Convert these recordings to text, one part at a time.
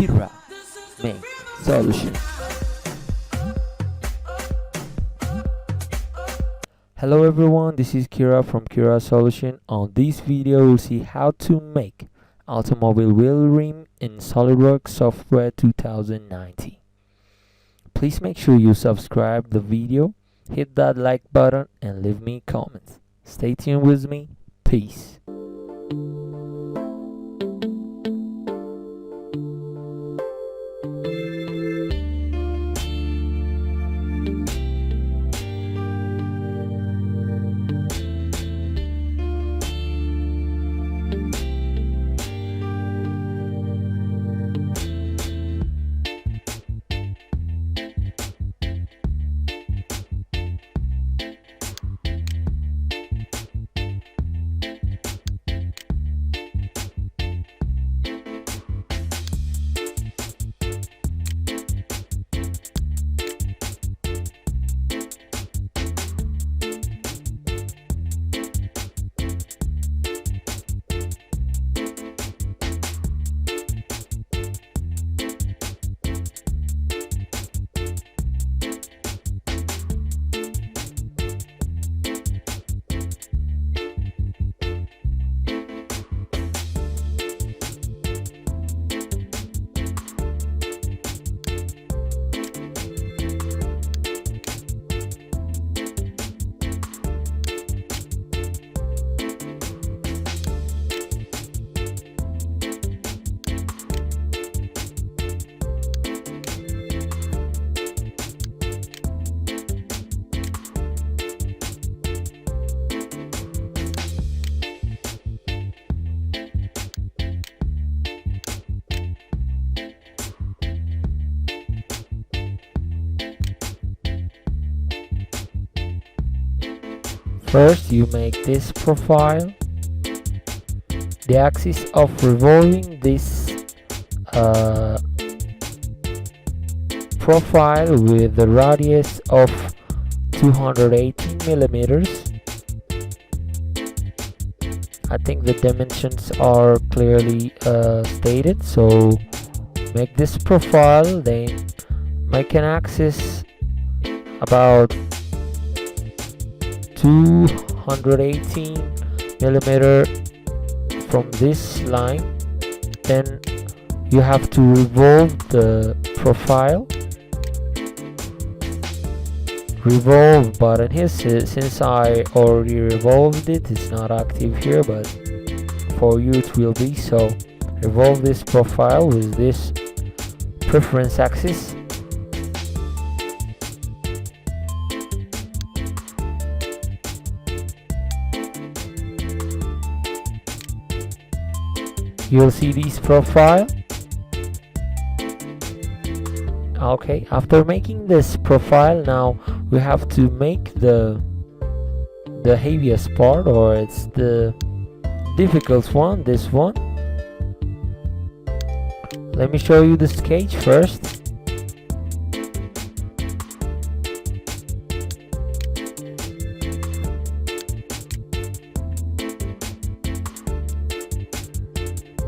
Kira Make Solution. Hello everyone, this is Kira from Kira Solution. On this video we'll see how to make automobile wheel rim in Solidworks software 2019. Please make sure you subscribe the video, hit that like button and leave me comments. Stay tuned with me. Peace. First, you make this profile. The axis of revolving this profile with the radius of 218 millimeters. I think the dimensions are clearly stated, so make this profile, then make an axis about 218 millimeter from this line. Then you have to revolve the profile. Revolve button here, since I already revolved it, it's not active here, but for you it will be. So revolve this profile with this preference axis. You'll see this profile. Okay, after making this profile, now we have to make the heaviest part, or it's the difficult one, this one. Let me show you the sketch first.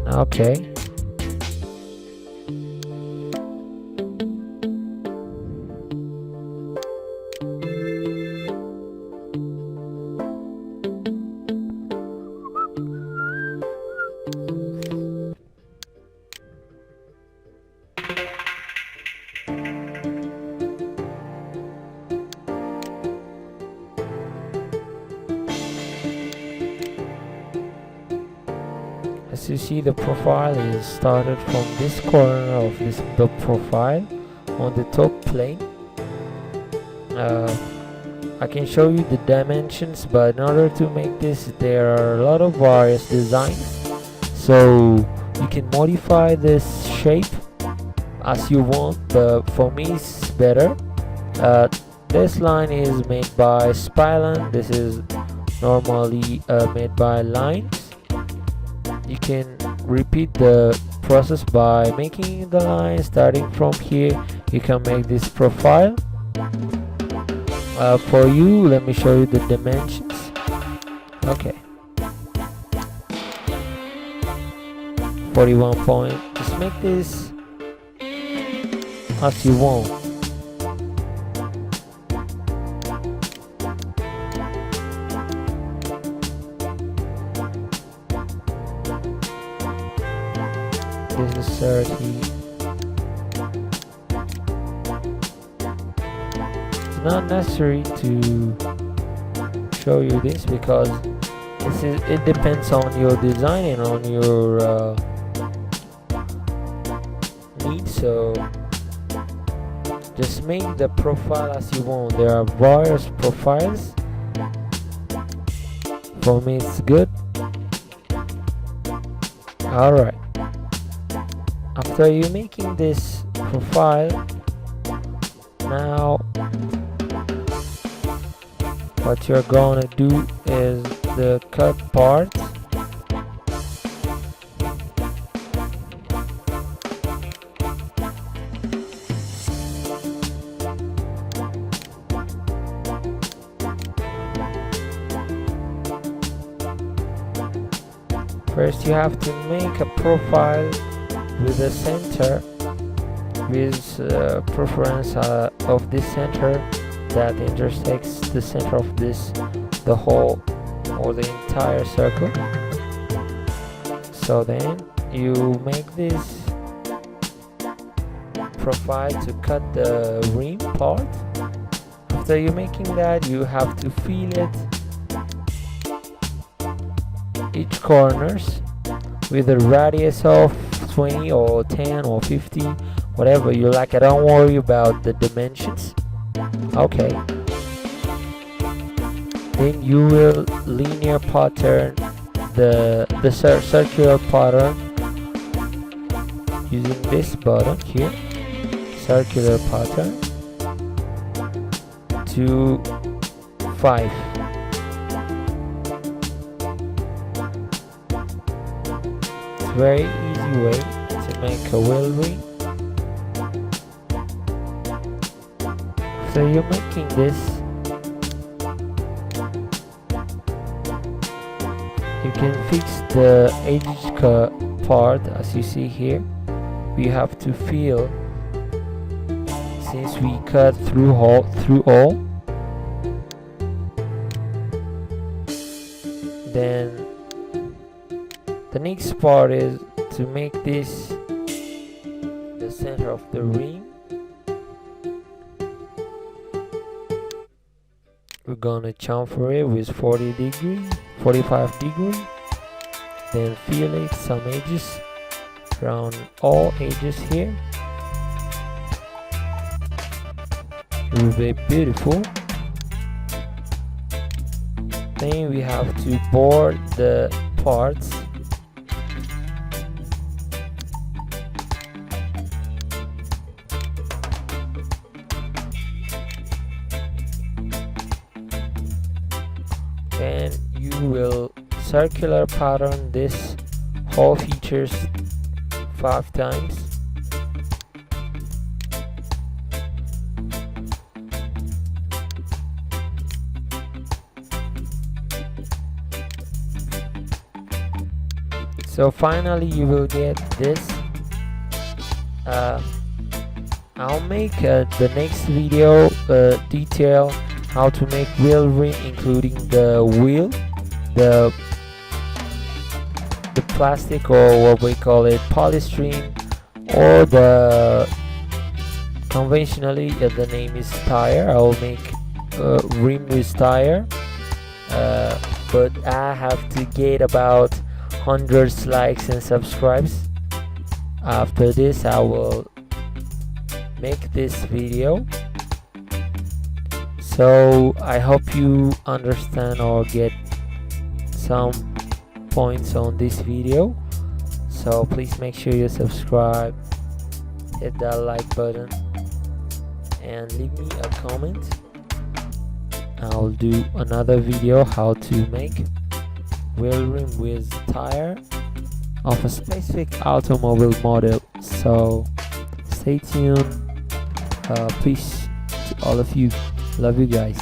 Okay. As you see, the profile is started from this corner of the profile on the top plane. I can show you the dimensions, but in order to make this, there are a lot of various designs, so you can modify this shape as you want, but for me it's better. This line is made by Spyline. This is normally made by lines. You can repeat the process by making the line. Starting from here, you can make this profile. For you, let me show you the dimensions. Okay, 41 point. Just make this as you want. This is 30. It's not necessary to show you this because it depends on your design and on your needs. So just make the profile as you want. There are various profiles. For me, it's good. Alright. After you making this profile, now what you're gonna do is the cut part. First you have to make a profile with a center, with preference of this center that intersects the center of the whole or the entire circle. So then you make this profile to cut the rim part. After you making that, you have to fill it each corners with a radius of 20 or 10 or 50, whatever you like. I don't worry about the dimensions. Okay, then you will linear pattern the circular pattern using this button here, circular pattern to 5. Very easy way to make a wheel ring. So you're making this, you can fix the edge part as you see here. We have to fill, since we cut through all. Then the next part is to make this the center of the ring. We're gonna chamfer it with 40 degrees, 45 degrees. Then fill it some edges around all edges here. It will be beautiful. Then we have to board the parts. Then you will circular pattern this whole features 5 times. So finally you will get this. I'll make the next video detail how to make wheel ring, including the wheel, the plastic, or what we call it, polystyrene, or the conventionally the name is tire. I will make rim with tire, but I have to get about 100 likes and subscribes. After this I will make this video. So I hope you understand or get some points on this video. So please make sure you subscribe, hit that like button, and leave me a comment. I'll do another video how to make wheel rim with tire of a specific automobile model. So stay tuned. Peace to all of you. Love you guys.